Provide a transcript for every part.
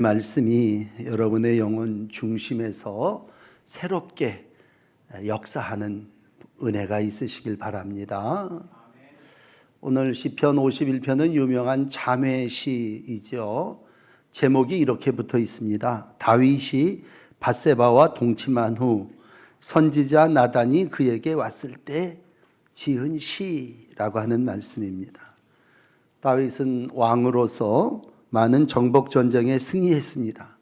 말씀이 여러분의 영혼 중심에서 새롭게 역사하는 은혜가 있으시길 바랍니다. 오늘 시편 51편은 유명한 자매시이죠. 제목이 이렇게 붙어 있습니다. 다윗이 밧세바와 동침한 후 선지자 나단이 그에게 왔을 때 지은 시라고 하는 말씀입니다. 다윗은 왕으로서 많은 정복 전쟁에 승리했습니다.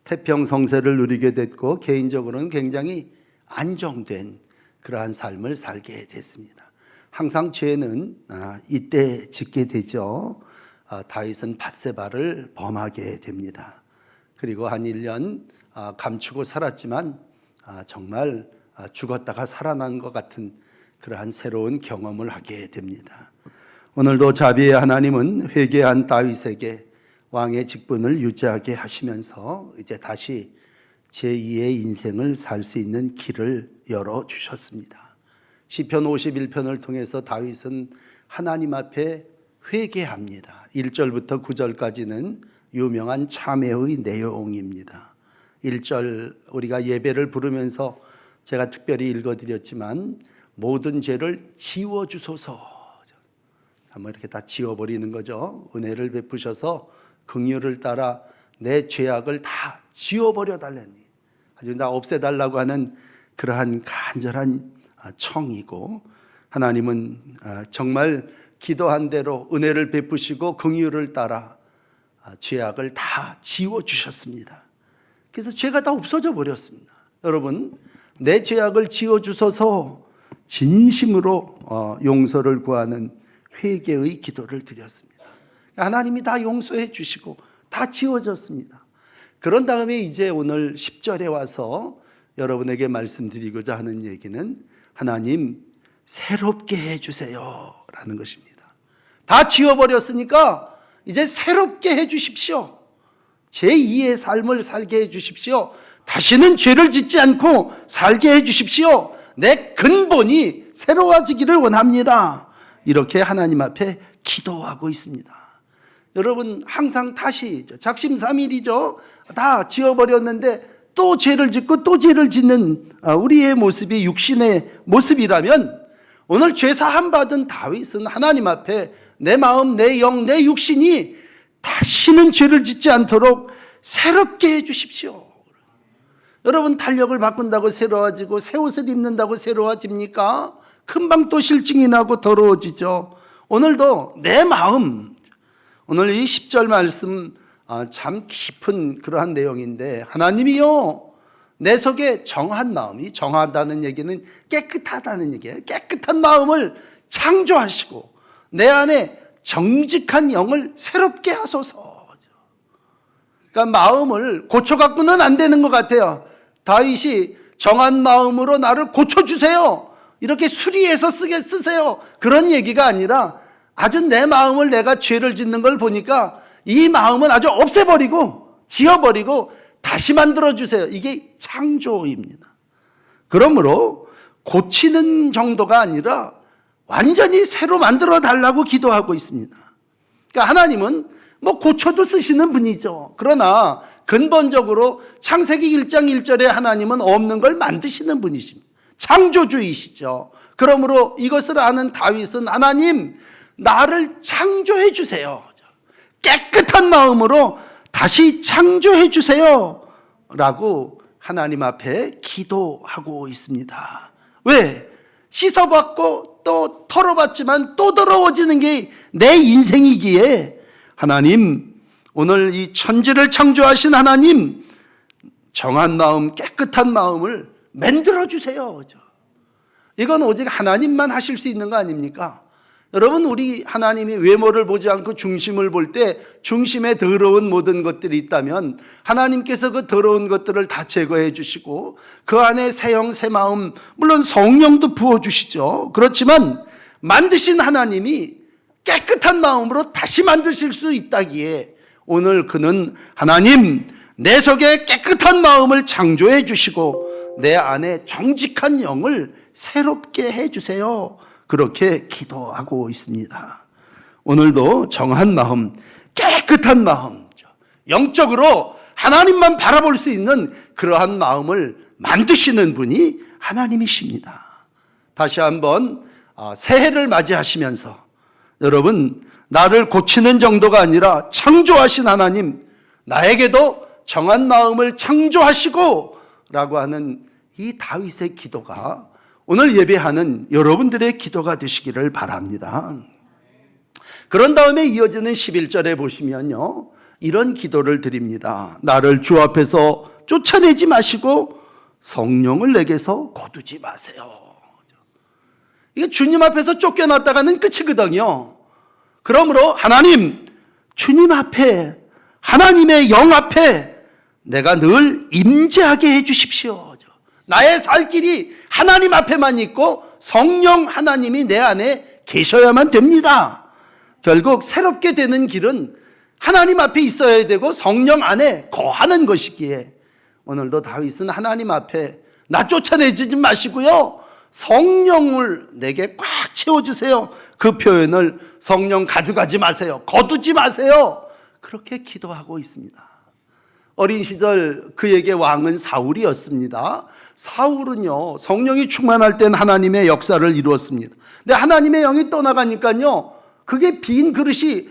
태평성세를 누리게 됐고 개인적으로는 굉장히 안정된 그러한 삶을 살게 됐습니다. 항상 죄는 이때 짓게 되죠. 다윗은 밧세바를 범하게 됩니다. 그리고 한 1년 감추고 살았지만 정말 죽었다가 살아난 것 같은 그러한 새로운 경험을 하게 됩니다. 오늘도 자비의 하나님은 회개한 다윗에게 왕의 직분을 유지하게 하시면서 이제 다시 제2의 인생을 살 수 있는 길을 열어주셨습니다. 시편 51편을 통해서 다윗은 하나님 앞에 회개합니다. 1절부터 9절까지는 유명한 참회의 내용입니다. 1절 우리가 예배를 부르면서 제가 특별히 읽어드렸지만 모든 죄를 지워주소서. 한번 이렇게 다 지워버리는 거죠. 은혜를 베푸셔서 긍휼을 따라 내 죄악을 다 지워버려 달라니, 아주 다 없애달라고 하는 그러한 간절한 청이고, 하나님은 정말 기도한 대로 은혜를 베푸시고 긍휼을 따라 죄악을 다 지워주셨습니다. 그래서 죄가 다 없어져 버렸습니다. 여러분, 내 죄악을 지워주셔서 진심으로 용서를 구하는 회개의 기도를 드렸습니다. 하나님이 다 용서해 주시고 다 지워졌습니다. 그런 다음에 이제 오늘 10절에 와서 여러분에게 말씀드리고자 하는 얘기는 하나님 새롭게 해주세요 라는 것입니다. 다 지워버렸으니까 이제 새롭게 해주십시오. 제2의 삶을 살게 해주십시오. 다시는 죄를 짓지 않고 살게 해주십시오. 내 근본이 새로워지기를 원합니다. 이렇게 하나님 앞에 기도하고 있습니다. 여러분, 항상 다시 작심삼일이죠. 다 지워버렸는데 또 죄를 짓고 또 죄를 짓는 우리의 모습이 육신의 모습이라면, 오늘 죄사함 받은 다윗은 하나님 앞에 내 마음, 내 영, 내 육신이 다시는 죄를 짓지 않도록 새롭게 해주십시오. 여러분, 달력을 바꾼다고 새로워지고 새 옷을 입는다고 새로워집니까? 금방 또 실증이 나고 더러워지죠. 오늘도 내 마음, 오늘 이 10절 말씀 참 깊은 그러한 내용인데, 하나님이요 내 속에 정한 마음이, 정하다는 얘기는 깨끗하다는 얘기예요. 깨끗한 마음을 창조하시고 내 안에 정직한 영을 새롭게 하소서. 그러니까 마음을 고쳐갖고는 안 되는 것 같아요. 다윗이 정한 마음으로 나를 고쳐주세요, 이렇게 수리해서 쓰세요, 그런 얘기가 아니라 아주 내 마음을, 내가 죄를 짓는 걸 보니까 이 마음은 아주 없애버리고 지워버리고 다시 만들어주세요. 이게 창조입니다. 그러므로 고치는 정도가 아니라 완전히 새로 만들어 달라고 기도하고 있습니다. 그러니까 하나님은 뭐 고쳐도 쓰시는 분이죠. 그러나 근본적으로 창세기 1장 1절에 하나님은 없는 걸 만드시는 분이십니다. 창조주이시죠. 그러므로 이것을 아는 다윗은 하나님, 나를 창조해 주세요. 깨끗한 마음으로 다시 창조해 주세요 라고 하나님 앞에 기도하고 있습니다. 왜? 씻어봤고 또 털어봤지만 또 더러워지는 게 내 인생이기에, 하나님, 오늘 이 천지를 창조하신 하나님, 정한 마음, 깨끗한 마음을 만들어 주세요. 이건 오직 하나님만 하실 수 있는 거 아닙니까? 여러분, 우리 하나님이 외모를 보지 않고 중심을 볼 때 중심에 더러운 모든 것들이 있다면 하나님께서 그 더러운 것들을 다 제거해 주시고 그 안에 새 영, 새 마음, 물론 성령도 부어주시죠. 그렇지만 만드신 하나님이 깨끗한 마음으로 다시 만드실 수 있다기에 오늘 그는 하나님, 내 속에 깨끗한 마음을 창조해 주시고 내 안에 정직한 영을 새롭게 해주세요, 그렇게 기도하고 있습니다. 오늘도 정한 마음, 깨끗한 마음, 영적으로 하나님만 바라볼 수 있는 그러한 마음을 만드시는 분이 하나님이십니다. 다시 한번 새해를 맞이하시면서 여러분, 나를 고치는 정도가 아니라 창조하신 하나님, 나에게도 정한 마음을 창조하시고 라고 하는 이 다윗의 기도가 오늘 예배하는 여러분들의 기도가 되시기를 바랍니다. 그런 다음에 이어지는 11절에 보시면요, 이런 기도를 드립니다. 나를 주 앞에서 쫓아내지 마시고 성령을 내게서 거두지 마세요. 이게 주님 앞에서 쫓겨났다가는 끝이거든요. 그러므로 하나님, 주님 앞에, 하나님의 영 앞에 내가 늘 임재하게 해 주십시오. 나의 살 길이 하나님 앞에만 있고 성령 하나님이 내 안에 계셔야만 됩니다. 결국 새롭게 되는 길은 하나님 앞에 있어야 되고 성령 안에 거하는 것이기에 오늘도 다윗은 하나님 앞에 나 쫓아내지 마시고요, 성령을 내게 꽉 채워주세요. 그 표현을 성령 가져가지 마세요, 거두지 마세요, 그렇게 기도하고 있습니다. 어린 시절 그에게 왕은 사울이었습니다. 사울은요, 성령이 충만할 땐 하나님의 역사를 이루었습니다. 근데 하나님의 영이 떠나가니까요, 그게 빈 그릇이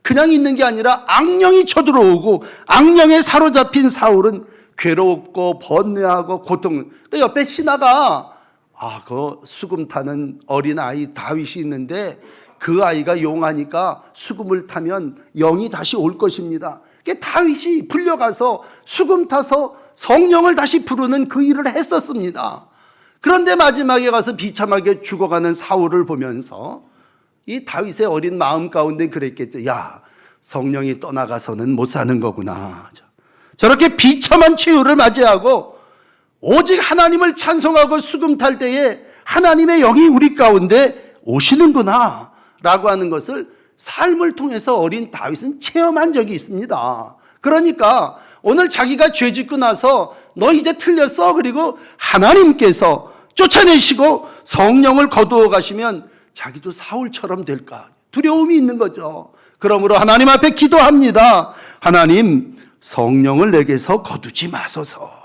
그냥 있는 게 아니라 악령이 쳐들어오고 악령에 사로잡힌 사울은 괴롭고 번뇌하고 고통. 그 옆에 신하가 그 수금 타는 어린 아이 다윗이 있는데 그 아이가 용하니까 수금을 타면 영이 다시 올 것입니다. 다윗이 불려가서 수금 타서 성령을 다시 부르는 그 일을 했었습니다. 그런데 마지막에 가서 비참하게 죽어가는 사울을 보면서 이 다윗의 어린 마음 가운데 그랬겠죠. 야, 성령이 떠나가서는 못 사는 거구나. 저렇게 비참한 최후를 맞이하고 오직 하나님을 찬송하고 수금 탈 때에 하나님의 영이 우리 가운데 오시는구나 라고 하는 것을 삶을 통해서 어린 다윗은 체험한 적이 있습니다. 그러니까 오늘 자기가 죄 짓고 나서 너 이제 틀렸어, 그리고 하나님께서 쫓아내시고 성령을 거두어 가시면 자기도 사울처럼 될까 두려움이 있는 거죠. 그러므로 하나님 앞에 기도합니다. 하나님, 성령을 내게서 거두지 마소서.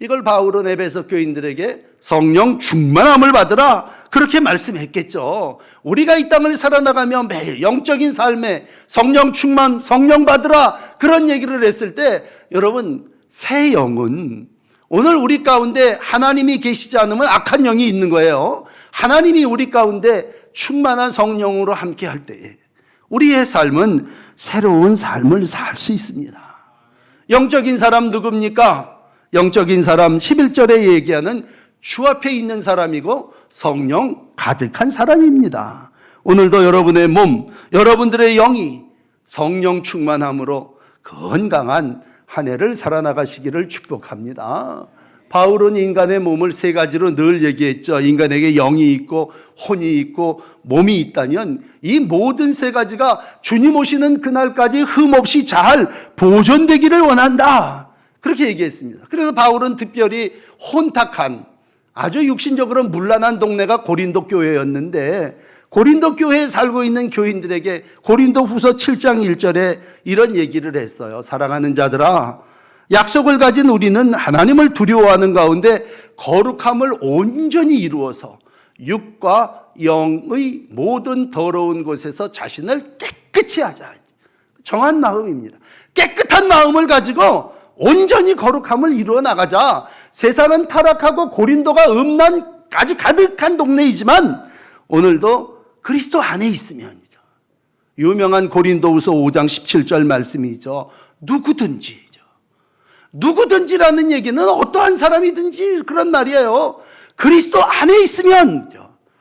이걸 바울은 에베소 교인들에게 성령 충만함을 받으라 그렇게 말씀했겠죠. 우리가 이 땅을 살아나가며 매일 영적인 삶에 성령 충만, 성령 받으라 그런 얘기를 했을 때 여러분, 새 영은 오늘 우리 가운데 하나님이 계시지 않으면 악한 영이 있는 거예요. 하나님이 우리 가운데 충만한 성령으로 함께 할 때에 우리의 삶은 새로운 삶을 살 수 있습니다. 영적인 사람 누굽니까? 영적인 사람 11절에 얘기하는 주 앞에 있는 사람이고 성령 가득한 사람입니다. 오늘도 여러분의 몸, 여러분들의 영이 성령 충만함으로 건강한 한 해를 살아나가시기를 축복합니다. 바울은 인간의 몸을 세 가지로 늘 얘기했죠. 인간에게 영이 있고 혼이 있고 몸이 있다면 이 모든 세 가지가 주님 오시는 그날까지 흠없이 잘 보존되기를 원한다. 그렇게 얘기했습니다. 그래서 바울은 특별히 혼탁한 아주 육신적으로 문란한 동네가 고린도 교회였는데 고린도 교회에 살고 있는 교인들에게 고린도 후서 7장 1절에 이런 얘기를 했어요. 사랑하는 자들아, 약속을 가진 우리는 하나님을 두려워하는 가운데 거룩함을 온전히 이루어서 육과 영의 모든 더러운 곳에서 자신을 깨끗이 하자. 정한 마음입니다. 깨끗한 마음을 가지고 온전히 거룩함을 이루어 나가자. 세상은 타락하고 고린도가 음란까지 가득한 동네이지만 오늘도 그리스도 안에 있으면, 유명한 고린도후서 5장 17절 말씀이죠. 누구든지라는 얘기는 어떠한 사람이든지 그런 말이에요. 그리스도 안에 있으면,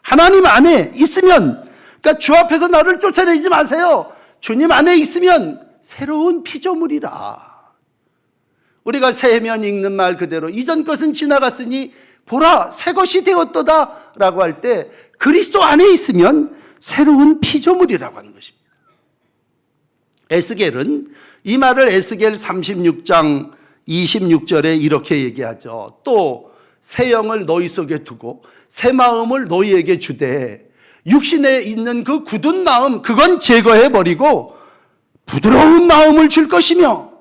하나님 안에 있으면, 그러니까 주 앞에서 나를 쫓아내지 마세요. 주님 안에 있으면 새로운 피조물이라. 우리가 새해면 읽는 말 그대로 이전 것은 지나갔으니 보라 새 것이 되었도다 라고 할 때 그리스도 안에 있으면 새로운 피조물이라고 하는 것입니다. 에스겔은 이 말을 에스겔 36장 26절에 이렇게 얘기하죠. 또 새 영을 너희 속에 두고 새 마음을 너희에게 주되 육신에 있는 그 굳은 마음 그건 제거해버리고 부드러운 마음을 줄 것이며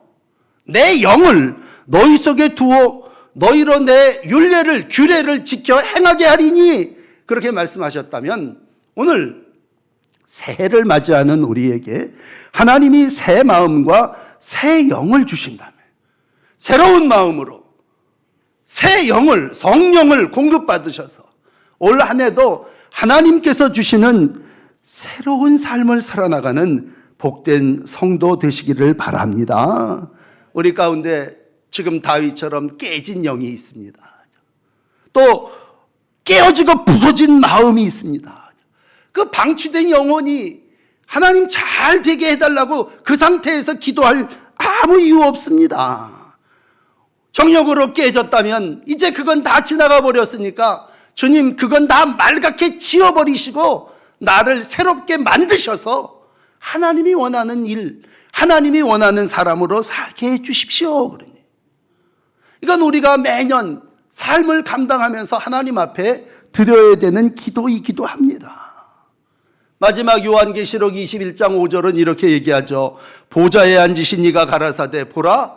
내 영을 너희 속에 두어 너희로 내 율례를 규례를 지켜 행하게 하리니 그렇게 말씀하셨다면 오늘 새해를 맞이하는 우리에게 하나님이 새 마음과 새 영을 주신다면 새로운 마음으로 새 영을 성령을 공급받으셔서 올 한 해도 하나님께서 주시는 새로운 삶을 살아나가는 복된 성도 되시기를 바랍니다. 우리 가운데 지금 다윗처럼 깨진 영이 있습니다. 또 깨어지고 부서진 마음이 있습니다. 그 방치된 영혼이 하나님 잘 되게 해달라고 그 상태에서 기도할 아무 이유 없습니다. 정욕으로 깨졌다면 이제 그건 다 지나가 버렸으니까 주님 그건 다 말갛게 지워버리시고 나를 새롭게 만드셔서 하나님이 원하는 일, 하나님이 원하는 사람으로 살게 해주십시오. 이건 우리가 매년 삶을 감당하면서 하나님 앞에 드려야 되는 기도이기도 합니다. 마지막 요한계시록 21장 5절은 이렇게 얘기하죠. 보좌에 앉으신 이가 가라사대 보라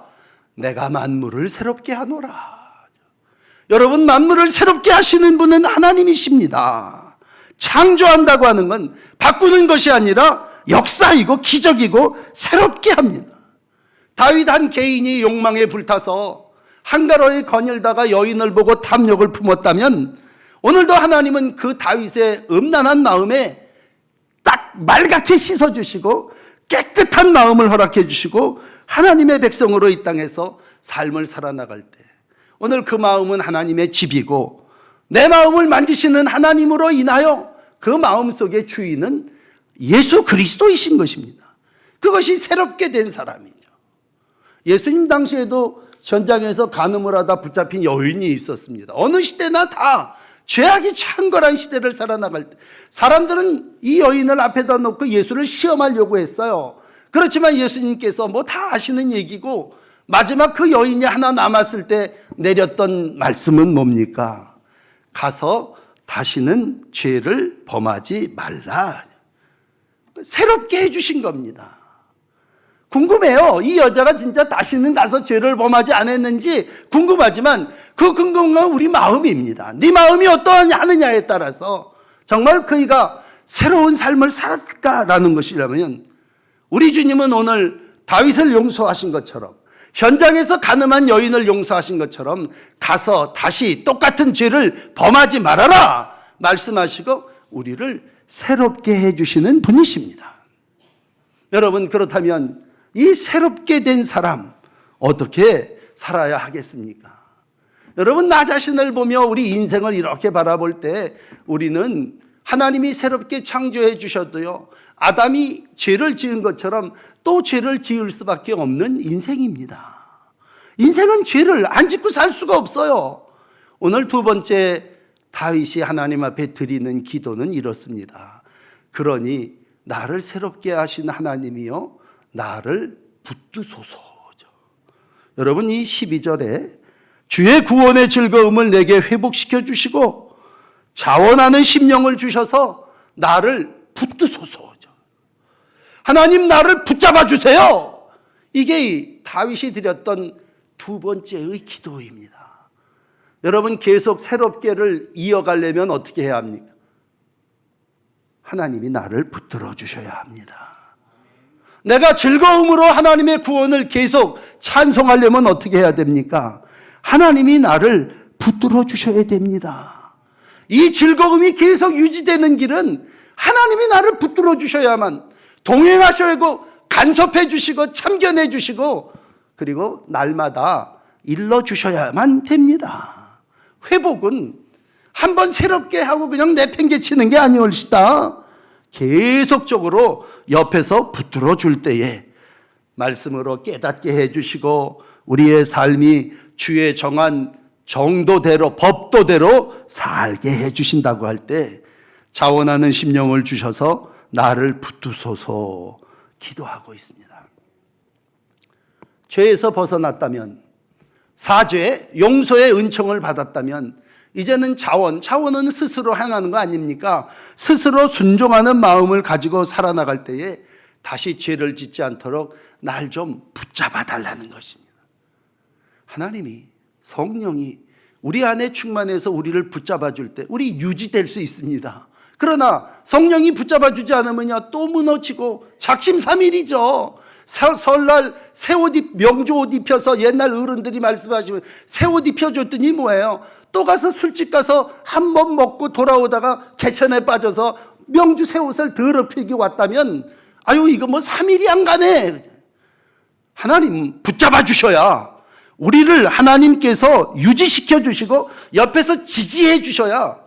내가 만물을 새롭게 하노라. 여러분 만물을 새롭게 하시는 분은 하나님이십니다. 창조한다고 하는 건 바꾸는 것이 아니라 역사이고 기적이고 새롭게 합니다. 다윗 한 개인이 욕망에 불타서 한가로이 거닐다가 여인을 보고 탐욕을 품었다면 오늘도 하나님은 그 다윗의 음란한 마음에 딱 말같이 씻어주시고 깨끗한 마음을 허락해 주시고 하나님의 백성으로 이 땅에서 삶을 살아나갈 때 오늘 그 마음은 하나님의 집이고 내 마음을 만지시는 하나님으로 인하여 그 마음 속의 주인은 예수 그리스도이신 것입니다. 그것이 새롭게 된 사람이죠. 예수님 당시에도 현장에서 간음을 하다 붙잡힌 여인이 있었습니다. 어느 시대나 다 죄악이 창궐한 시대를 살아나갈 때 사람들은 이 여인을 앞에다 놓고 예수를 시험하려고 했어요. 그렇지만 예수님께서 뭐 다 아시는 얘기고 마지막 그 여인이 하나 남았을 때 내렸던 말씀은 뭡니까? 가서 다시는 죄를 범하지 말라. 새롭게 해주신 겁니다. 궁금해요. 이 여자가 진짜 다시는 가서 죄를 범하지 않았는지 궁금하지만 그 궁금한 건 우리 마음입니다. 네 마음이 어떠하느냐에 따라서 정말 그이가 새로운 삶을 살았을까라는 것이라면 우리 주님은 오늘 다윗을 용서하신 것처럼 현장에서 간음한 여인을 용서하신 것처럼 가서 다시 똑같은 죄를 범하지 말아라 말씀하시고 우리를 새롭게 해주시는 분이십니다. 여러분 그렇다면 이 새롭게 된 사람 어떻게 살아야 하겠습니까? 여러분 나 자신을 보며 우리 인생을 이렇게 바라볼 때 우리는 하나님이 새롭게 창조해 주셔도요 아담이 죄를 지은 것처럼 또 죄를 지을 수밖에 없는 인생입니다. 인생은 죄를 안 짓고 살 수가 없어요. 오늘 두 번째 다윗이 하나님 앞에 드리는 기도는 이렇습니다. 그러니 나를 새롭게 하신 하나님이요 나를 붙드소서. 여러분 이 12절에 주의 구원의 즐거움을 내게 회복시켜 주시고 자원하는 심령을 주셔서 나를 붙드소서. 하나님 나를 붙잡아 주세요. 이게 다윗이 드렸던 두 번째의 기도입니다. 여러분 계속 새롭게를 이어가려면 어떻게 해야 합니까? 하나님이 나를 붙들어 주셔야 합니다. 내가 즐거움으로 하나님의 구원을 계속 찬송하려면 어떻게 해야 됩니까? 하나님이 나를 붙들어 주셔야 됩니다. 이 즐거움이 계속 유지되는 길은 하나님이 나를 붙들어 주셔야만 동행하셔야 하고 간섭해 주시고 참견해 주시고 그리고 날마다 일러 주셔야만 됩니다. 회복은 한번 새롭게 하고 그냥 내팽개치는 게 아니올시다. 계속적으로 옆에서 붙들어 줄 때에 말씀으로 깨닫게 해주시고 우리의 삶이 주의 정한 정도대로 법도대로 살게 해주신다고 할 때 자원하는 심령을 주셔서 나를 붙드소서 기도하고 있습니다. 죄에서 벗어났다면 사죄, 용서의 은총을 받았다면 이제는 자원은 스스로 행하는 거 아닙니까? 스스로 순종하는 마음을 가지고 살아나갈 때에 다시 죄를 짓지 않도록 날 좀 붙잡아 달라는 것입니다. 하나님이, 성령이 우리 안에 충만해서 우리를 붙잡아 줄 때 우리 유지될 수 있습니다. 그러나 성령이 붙잡아 주지 않으면요, 또 무너지고 작심삼일이죠. 설날 새 옷 명주 옷 입혀서 옛날 어른들이 말씀하시면 새 옷 입혀줬더니 뭐예요? 또 가서 술집 가서 한 번 먹고 돌아오다가 개천에 빠져서 명주 새 옷을 더럽히기 왔다면 아유 이거 뭐 3일이 안 가네. 하나님 붙잡아 주셔야, 우리를 하나님께서 유지시켜 주시고 옆에서 지지해 주셔야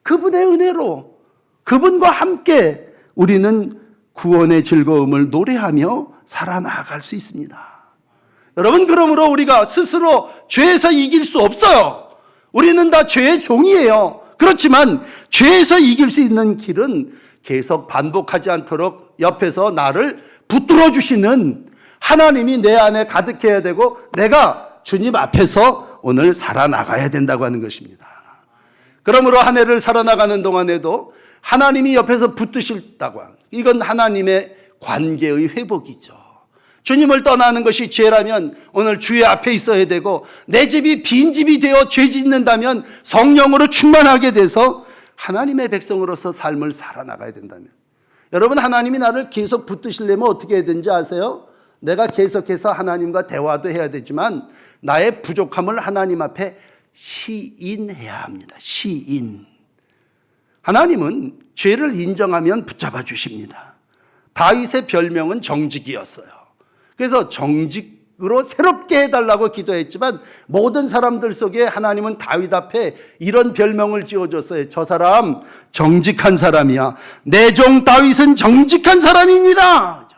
그분의 은혜로 그분과 함께 우리는 구원의 즐거움을 노래하며 살아나갈 수 있습니다. 여러분, 그러므로 우리가 스스로 죄에서 이길 수 없어요. 우리는 다 죄의 종이에요. 그렇지만 죄에서 이길 수 있는 길은 계속 반복하지 않도록 옆에서 나를 붙들어 주시는 하나님이 내 안에 가득해야 되고 내가 주님 앞에서 오늘 살아나가야 된다고 하는 것입니다. 그러므로 한 해를 살아나가는 동안에도 하나님이 옆에서 붙드실다고 하는, 이건 하나님의 관계의 회복이죠. 주님을 떠나는 것이 죄라면 오늘 주의 앞에 있어야 되고, 내 집이 빈집이 되어 죄 짓는다면 성령으로 충만하게 돼서 하나님의 백성으로서 삶을 살아나가야 된다면, 여러분, 하나님이 나를 계속 붙드시려면 어떻게 해야 되는지 아세요? 내가 계속해서 하나님과 대화도 해야 되지만 나의 부족함을 하나님 앞에 시인해야 합니다. 시인. 하나님은 죄를 인정하면 붙잡아 주십니다. 다윗의 별명은 정직이었어요. 그래서 정직으로 새롭게 해달라고 기도했지만 모든 사람들 속에 하나님은 다윗 앞에 이런 별명을 지어줬어요. 저 사람 정직한 사람이야. 내 종 다윗은 정직한 사람이니라.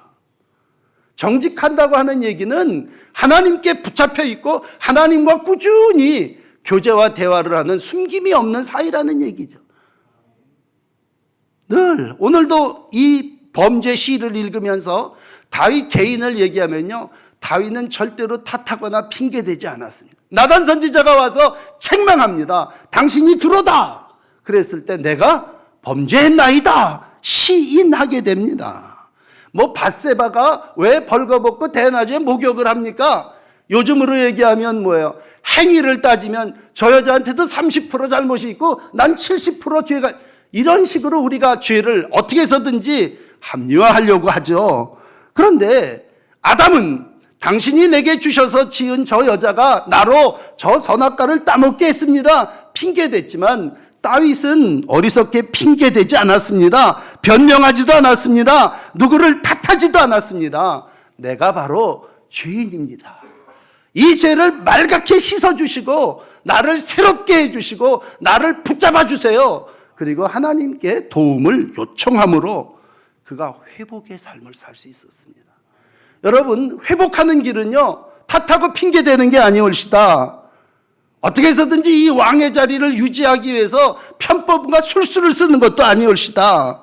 정직한다고 하는 얘기는 하나님께 붙잡혀 있고 하나님과 꾸준히 교제와 대화를 하는 숨김이 없는 사이라는 얘기죠. 늘 오늘도 이 범죄 시를 읽으면서 다윗 개인을 얘기하면요, 다윗은 절대로 탓하거나 핑계대지 않았습니다. 나단 선지자가 와서 책망합니다. 당신이 들어다. 그랬을 때 내가 범죄했나이다 시인하게 됩니다. 뭐 밧세바가 왜 벌거벗고 대낮에 목욕을 합니까? 요즘으로 얘기하면 뭐예요? 행위를 따지면 저 여자한테도 30% 잘못이 있고 난 70% 죄가, 이런 식으로 우리가 죄를 어떻게 해서든지 합리화하려고 하죠. 그런데 아담은 당신이 내게 주셔서 지은 저 여자가 나로 저 선악과를 따먹게 했습니다 핑계댔지만, 다윗은 어리석게 핑계대지 않았습니다. 변명하지도 않았습니다. 누구를 탓하지도 않았습니다. 내가 바로 죄인입니다. 이 죄를 말갛게 씻어주시고 나를 새롭게 해주시고 나를 붙잡아 주세요. 그리고 하나님께 도움을 요청함으로 그가 회복의 삶을 살 수 있었습니다. 여러분, 회복하는 길은요, 탓하고 핑계대는 게 아니올시다. 어떻게 해서든지 이 왕의 자리를 유지하기 위해서 편법과 술수를 쓰는 것도 아니올시다.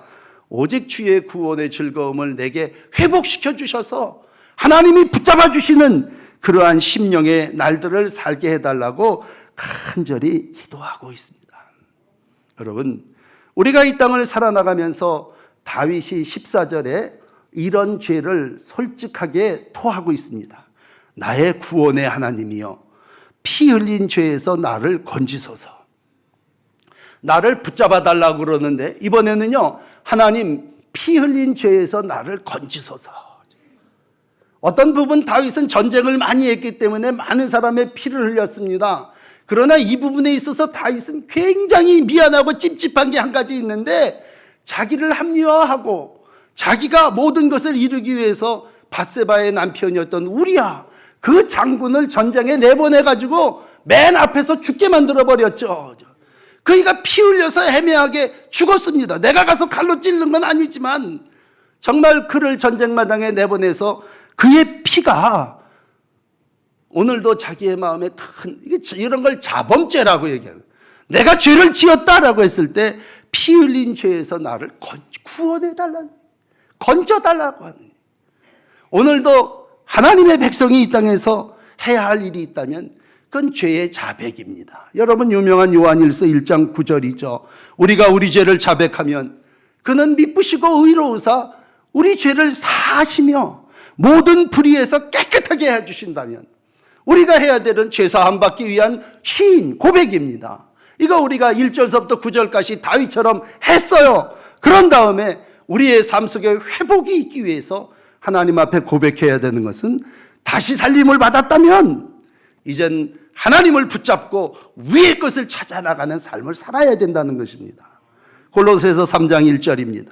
오직 주의 구원의 즐거움을 내게 회복시켜 주셔서 하나님이 붙잡아 주시는 그러한 심령의 날들을 살게 해달라고 간절히 기도하고 있습니다. 여러분, 우리가 이 땅을 살아나가면서 다윗이 14절에 이런 죄를 솔직하게 토하고 있습니다. 나의 구원의 하나님이여, 피 흘린 죄에서 나를 건지소서. 나를 붙잡아 달라고 그러는데 이번에는요, 하나님 피 흘린 죄에서 나를 건지소서. 어떤 부분 다윗은 전쟁을 많이 했기 때문에 많은 사람의 피를 흘렸습니다. 그러나 이 부분에 있어서 다윗은 굉장히 미안하고 찝찝한 게 한 가지 있는데, 자기를 합리화하고 자기가 모든 것을 이루기 위해서 밧세바의 남편이었던 우리야, 그 장군을 전쟁에 내보내가지고 맨 앞에서 죽게 만들어버렸죠. 그이가 피 흘려서 애매하게 죽었습니다. 내가 가서 칼로 찔른 건 아니지만 정말 그를 전쟁마당에 내보내서 그의 피가 오늘도 자기의 마음에 큰, 이런 걸 자범죄라고 얘기해요. 내가 죄를 지었다라고 했을 때 피 흘린 죄에서 나를 구원해달라는, 건져달라고 하는. 오늘도 하나님의 백성이 이 땅에서 해야 할 일이 있다면 그건 죄의 자백입니다. 여러분, 유명한 요한일서 1장 9절이죠. 우리가 우리 죄를 자백하면 그는 미쁘시고 의로우사 우리 죄를 사하시며 모든 불의에서 깨끗하게 해주신다면, 우리가 해야 되는 죄사함 받기 위한 시인, 고백입니다. 이거 우리가 1절서부터 9절까지 다윗처럼 했어요. 그런 다음에 우리의 삶 속에 회복이 있기 위해서 하나님 앞에 고백해야 되는 것은 다시 살림을 받았다면 이젠 하나님을 붙잡고 위의 것을 찾아 나가는 삶을 살아야 된다는 것입니다. 골로새서 3장 1절입니다.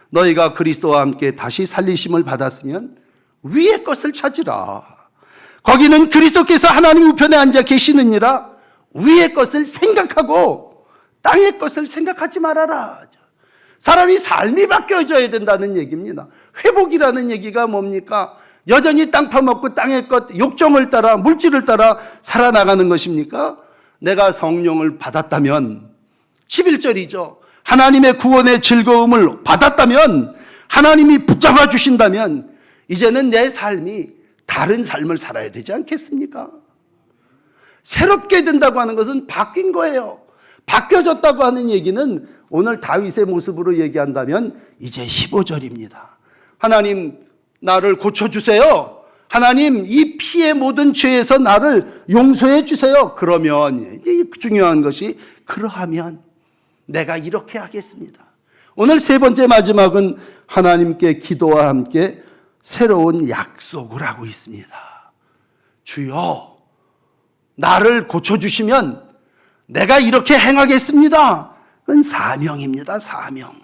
너희가 그리스도와 함께 다시 살리심을 받았으면 위의 것을 찾으라. 거기는 그리스도께서 하나님 우편에 앉아 계시느니라. 위의 것을 생각하고 땅의 것을 생각하지 말아라. 사람이 삶이 바뀌어져야 된다는 얘기입니다. 회복이라는 얘기가 뭡니까? 여전히 땅 파먹고 땅의 것, 욕정을 따라, 물질을 따라 살아나가는 것입니까? 내가 성령을 받았다면, 11절이죠. 하나님의 구원의 즐거움을 받았다면, 하나님이 붙잡아 주신다면, 이제는 내 삶이 다른 삶을 살아야 되지 않겠습니까? 새롭게 된다고 하는 것은 바뀐 거예요. 바뀌어졌다고 하는 얘기는 오늘 다윗의 모습으로 얘기한다면 이제 15절입니다. 하나님, 나를 고쳐주세요. 하나님, 이 피의 모든 죄에서 나를 용서해 주세요. 그러면, 중요한 것이, 그러하면 내가 이렇게 하겠습니다. 오늘 세 번째 마지막은 하나님께 기도와 함께 새로운 약속을 하고 있습니다. 주여, 나를 고쳐주시면 내가 이렇게 행하겠습니다. 그건 사명입니다. 사명.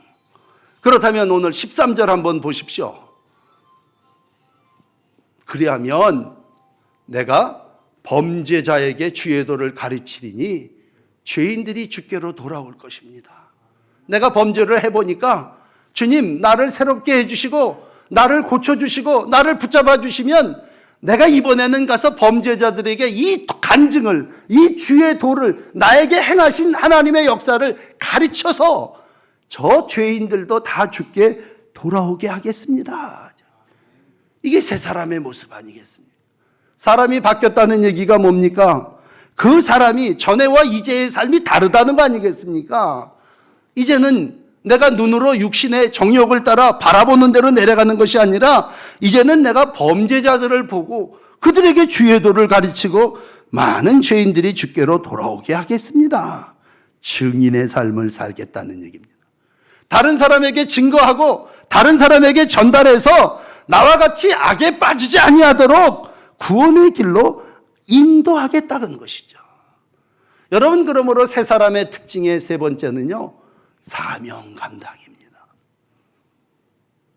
그렇다면 오늘 13절 한번 보십시오. 그리하면 내가 범죄자에게 주의 도를 가르치리니 죄인들이 주께로 돌아올 것입니다. 내가 범죄를 해보니까 주님, 나를 새롭게 해주시고 나를 고쳐주시고 나를 붙잡아 주시면 내가 이번에는 가서 범죄자들에게 이 간증을, 이 주의 도를, 나에게 행하신 하나님의 역사를 가르쳐서 저 죄인들도 다 주께 돌아오게 하겠습니다. 이게 새 사람의 모습 아니겠습니까? 사람이 바뀌었다는 얘기가 뭡니까? 그 사람이 전에와 이제의 삶이 다르다는 거 아니겠습니까? 이제는 내가 눈으로 육신의 정욕을 따라 바라보는 대로 내려가는 것이 아니라 이제는 내가 범죄자들을 보고 그들에게 주의 도를 가르치고 많은 죄인들이 주께로 돌아오게 하겠습니다. 증인의 삶을 살겠다는 얘기입니다. 다른 사람에게 증거하고 다른 사람에게 전달해서 나와 같이 악에 빠지지 아니하도록 구원의 길로 인도하겠다는 것이죠. 여러분, 그러므로 새 사람의 특징의 세 번째는요, 사명 감당입니다.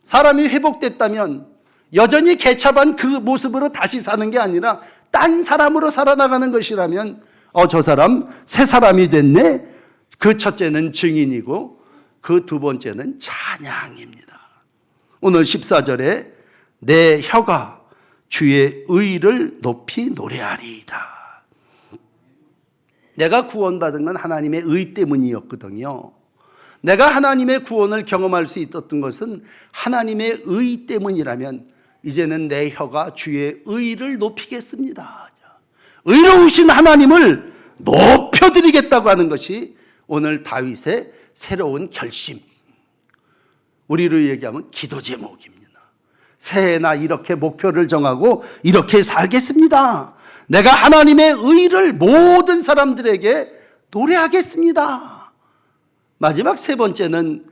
사람이 회복됐다면 여전히 개차반 그 모습으로 다시 사는 게 아니라 딴 사람으로 살아나가는 것이라면 저 사람 새 사람이 됐네. 그 첫째는 증인이고 그 두 번째는 찬양입니다. 오늘 14절에 내 혀가 주의 의를 높이 노래하리이다. 내가 구원받은 건 하나님의 의 때문이었거든요. 내가 하나님의 구원을 경험할 수 있었던 것은 하나님의 의 때문이라면 이제는 내 혀가 주의 의를 높이겠습니다. 의로우신 하나님을 높여드리겠다고 하는 것이 오늘 다윗의 새로운 결심, 우리로 얘기하면 기도 제목입니다. 새해나 이렇게 목표를 정하고 이렇게 살겠습니다. 내가 하나님의 의를 모든 사람들에게 노래하겠습니다. 마지막 세 번째는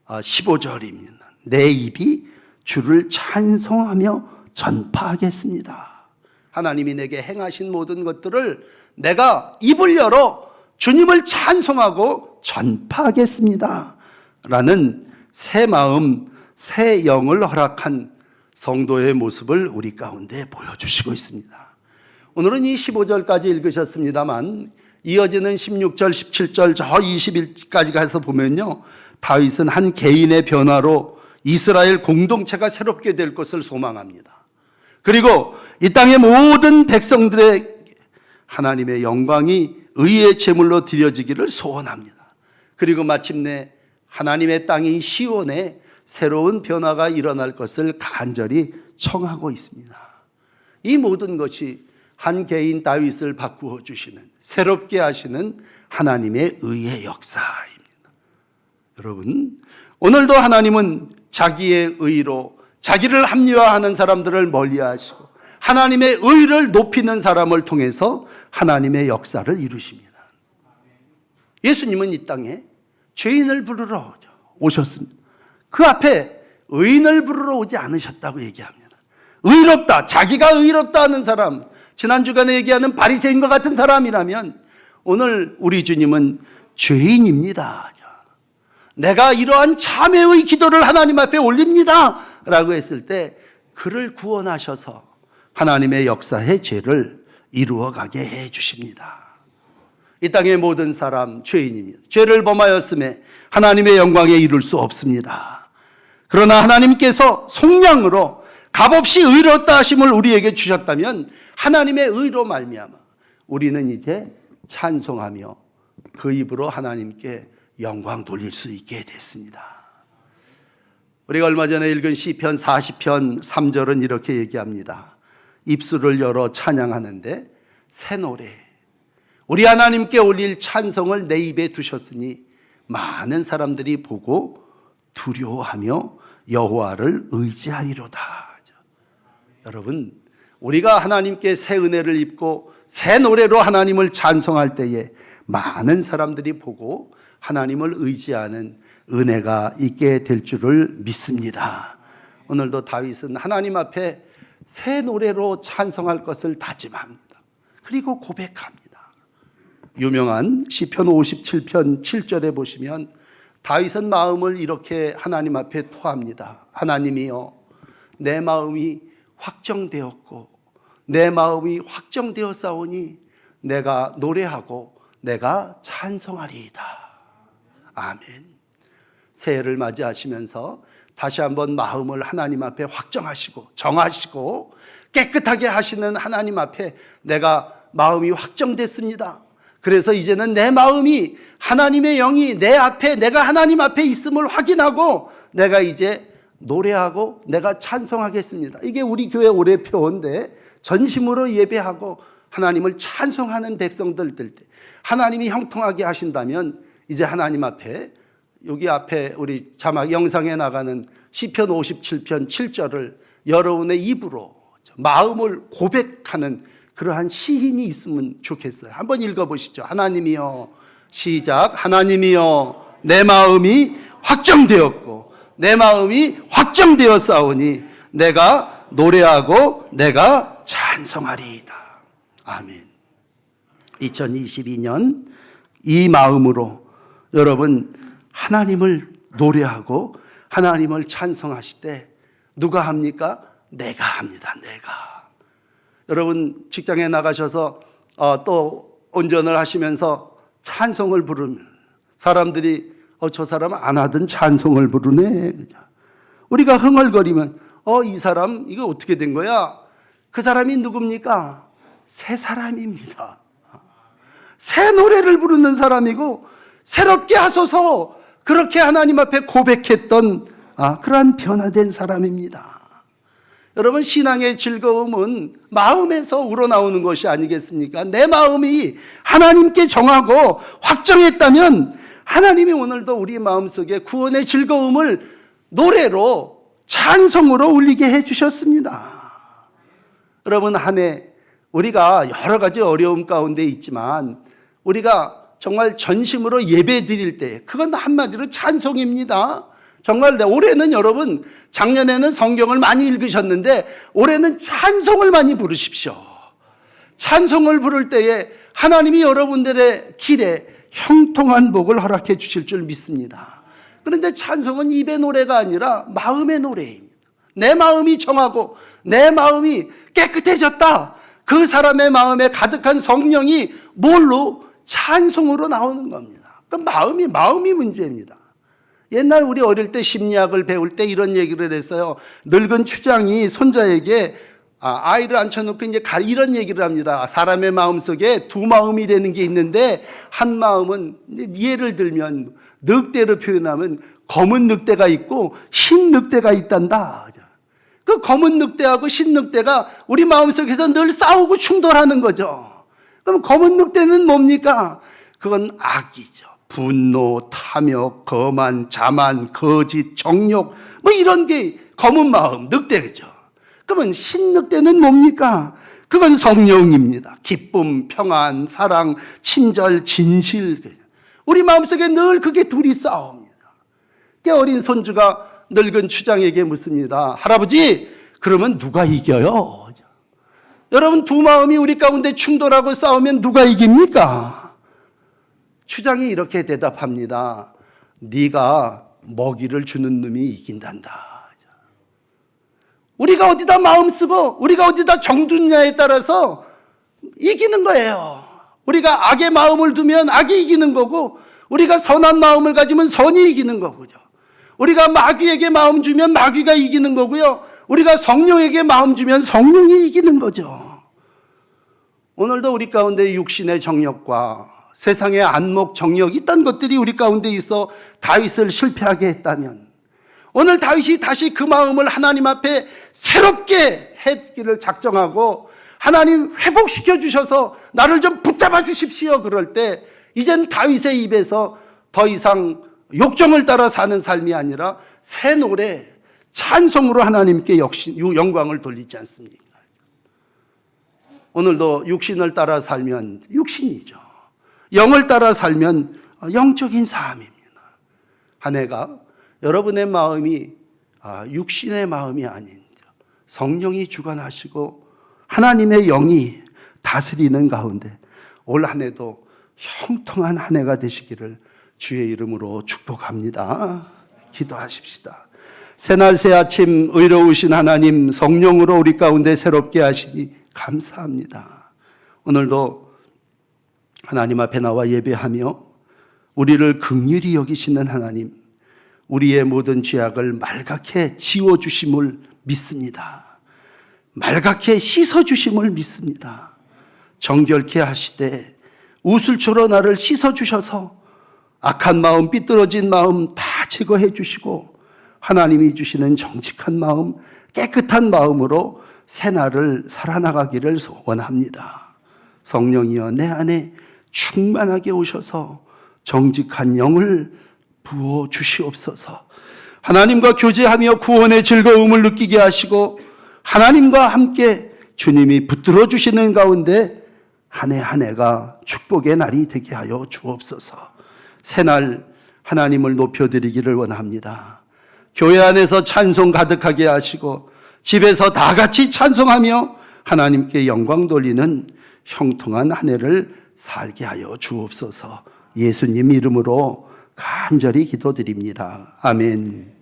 15절입니다. 내 입이 주를 찬송하며 전파하겠습니다. 하나님이 내게 행하신 모든 것들을 내가 입을 열어 주님을 찬송하고 전파하겠습니다. 라는 새 마음, 새 영을 허락한 성도의 모습을 우리 가운데 보여주시고 있습니다. 오늘은 이 15절까지 읽으셨습니다만 이어지는 16절, 17절, 저 21까지 가서 보면요, 다윗은 한 개인의 변화로 이스라엘 공동체가 새롭게 될 것을 소망합니다. 그리고 이 땅의 모든 백성들의 하나님의 영광이 의의 제물로 드려지기를 소원합니다. 그리고 마침내 하나님의 땅인 시온에 새로운 변화가 일어날 것을 간절히 청하고 있습니다. 이 모든 것이 한 개인 다윗을 바꾸어 주시는, 새롭게 하시는 하나님의 의의 역사입니다. 여러분, 오늘도 하나님은 자기의 의로 자기를 합리화하는 사람들을 멀리하시고 하나님의 의를 높이는 사람을 통해서 하나님의 역사를 이루십니다. 예수님은 이 땅에 죄인을 부르러 오셨습니다. 그 앞에 의인을 부르러 오지 않으셨다고 얘기합니다. 의롭다, 자기가 의롭다 하는 사람, 지난 주간에 얘기하는 바리새인과 같은 사람이라면 오늘 우리 주님은 죄인입니다. 내가 이러한 참회의 기도를 하나님 앞에 올립니다 라고 했을 때 그를 구원하셔서 하나님의 역사의 죄를 이루어가게 해 주십니다. 이 땅의 모든 사람 죄인입니다. 죄를 범하였음에 하나님의 영광에 이룰 수 없습니다. 그러나 하나님께서 속량으로 값없이 의롭다 하심을 우리에게 주셨다면 하나님의 의로 말미암아 우리는 이제 찬송하며 그 입으로 하나님께 영광 돌릴 수 있게 됐습니다. 우리가 얼마 전에 읽은 시편 40편 3절은 이렇게 얘기합니다. 입술을 열어 찬양하는데 새 노래, 우리 하나님께 올릴 찬송을 내 입에 두셨으니 많은 사람들이 보고 두려워하며 여호와를 의지하리로다. 여러분, 우리가 하나님께 새 은혜를 입고 새 노래로 하나님을 찬송할 때에 많은 사람들이 보고 하나님을 의지하는 은혜가 있게 될 줄을 믿습니다. 오늘도 다윗은 하나님 앞에 새 노래로 찬송할 것을 다짐합니다. 그리고 고백합니다. 유명한 시편 57편 7절에 보시면 다윗은 마음을 이렇게 하나님 앞에 토합니다. 하나님이여, 내 마음이 확정되었고 내 마음이 확정되었사오니 내가 노래하고 내가 찬송하리이다. 아멘. 새해를 맞이하시면서 다시 한번 마음을 하나님 앞에 확정하시고 정하시고 깨끗하게 하시는 하나님 앞에 내가 마음이 확정됐습니다. 그래서 이제는 내 마음이 하나님의 영이 내 앞에 내가 하나님 앞에 있음을 확인하고 내가 이제 노래하고 내가 찬송하겠습니다. 이게 우리 교회 올해 표어인데 전심으로 예배하고 하나님을 찬송하는 백성들 될 때 하나님이 형통하게 하신다면 이제 하나님 앞에 여기 앞에 우리 자막 영상에 나가는 시편 57편 7절을 여러분의 입으로 마음을 고백하는 그러한 시인이 있으면 좋겠어요. 한번 읽어보시죠. 하나님이여, 시작. 하나님이여, 내 마음이 확정되었고 내 마음이 확정되었사오니 내가 노래하고 내가 찬송하리이다. 아멘. 2022년 이 마음으로 여러분 하나님을 노래하고 하나님을 찬송하실 때 누가 합니까? 내가 합니다. 내가. 여러분 직장에 나가셔서 또 운전을 하시면서 찬송을 부르면 사람들이 저 사람 안 하던 찬송을 부르네. 우리가 흥얼거리면 이 사람 이거 어떻게 된 거야? 그 사람이 누굽니까? 새 사람입니다. 새 노래를 부르는 사람이고 새롭게 하소서 그렇게 하나님 앞에 고백했던 그러한 변화된 사람입니다. 여러분 신앙의 즐거움은 마음에서 우러나오는 것이 아니겠습니까? 내 마음이 하나님께 정하고 확정했다면 하나님이 오늘도 우리 마음속에 구원의 즐거움을 노래로 찬송으로 울리게 해주셨습니다. 여러분 한 해 우리가 여러 가지 어려움 가운데 있지만 우리가 정말 전심으로 예배 드릴 때 그건 한마디로 찬송입니다. 정말 올해는 여러분 작년에는 성경을 많이 읽으셨는데 올해는 찬송을 많이 부르십시오. 찬송을 부를 때에 하나님이 여러분들의 길에 형통한 복을 허락해 주실 줄 믿습니다. 그런데 찬송은 입의 노래가 아니라 마음의 노래입니다. 내 마음이 정하고 내 마음이 깨끗해졌다. 그 사람의 마음에 가득한 성령이 뭘로? 찬송으로 나오는 겁니다. 그 마음이 문제입니다. 옛날 우리 어릴 때 심리학을 배울 때 이런 얘기를 했어요. 늙은 추장이 손자에게 아이를 앉혀놓고 이제 이런 얘기를 합니다. 사람의 마음속에 두 마음이 되는 게 있는데 한 마음은 예를 들면 늑대로 표현하면 검은 늑대가 있고 흰 늑대가 있단다. 그 검은 늑대하고 흰 늑대가 우리 마음속에서 늘 싸우고 충돌하는 거죠. 그럼 검은 늑대는 뭡니까? 그건 악이죠. 분노, 탐욕, 거만, 자만, 거짓, 정욕 뭐 이런 게 검은 마음, 늑대죠. 그러면 신늑대는 뭡니까? 그건 성령입니다. 기쁨, 평안, 사랑, 친절, 진실. 우리 마음속에 늘 그게 둘이 싸웁니다. 어린 손주가 늙은 추장에게 묻습니다. 할아버지, 그러면 누가 이겨요? 여러분, 두 마음이 우리 가운데 충돌하고 싸우면 누가 이깁니까? 추장이 이렇게 대답합니다. 네가 먹이를 주는 놈이 이긴단다. 우리가 어디다 마음 쓰고 우리가 어디다 정두냐에 따라서 이기는 거예요. 우리가 악의 마음을 두면 악이 이기는 거고, 우리가 선한 마음을 가지면 선이 이기는 거고요. 우리가 마귀에게 마음 주면 마귀가 이기는 거고요. 우리가 성령에게 마음 주면 성령이 이기는 거죠. 오늘도 우리 가운데 육신의 정욕과 세상의 안목 정욕, 이딴 것들이 우리 가운데 있어 다윗을 실패하게 했다면, 오늘 다윗이 다시 그 마음을 하나님 앞에 새롭게 했기를 작정하고 하나님 회복시켜 주셔서 나를 좀 붙잡아 주십시오. 그럴 때 이젠 다윗의 입에서 더 이상 욕정을 따라 사는 삶이 아니라 새 노래, 찬송으로 하나님께 영광을 돌리지 않습니까? 오늘도 육신을 따라 살면 육신이죠. 영을 따라 살면 영적인 삶입니다. 한 해가 여러분의 마음이 육신의 마음이 아닌 성령이 주관하시고 하나님의 영이 다스리는 가운데 올 한 해도 형통한 한 해가 되시기를 주의 이름으로 축복합니다. 기도하십시다. 새날 새 아침 의로우신 하나님, 성령으로 우리 가운데 새롭게 하시니 감사합니다. 오늘도 하나님 앞에 나와 예배하며 우리를 긍휼히 여기시는 하나님, 우리의 모든 죄악을 말갛게 지워주심을 믿습니다. 말갛게 씻어주심을 믿습니다. 정결케 하시되 우슬초로 나를 씻어주셔서 악한 마음, 삐뚤어진 마음 다 제거해 주시고 하나님이 주시는 정직한 마음, 깨끗한 마음으로 새날을 살아나가기를 원합니다. 성령이여 내 안에 충만하게 오셔서 정직한 영을 부어 주시옵소서. 하나님과 교제하며 구원의 즐거움을 느끼게 하시고 하나님과 함께 주님이 붙들어 주시는 가운데 한 해 한 해가 축복의 날이 되게 하여 주옵소서. 새날 하나님을 높여드리기를 원합니다. 교회 안에서 찬송 가득하게 하시고 집에서 다 같이 찬송하며 하나님께 영광 돌리는 형통한 한 해를 살게 하여 주옵소서. 예수님 이름으로 간절히 기도드립니다. 아멘.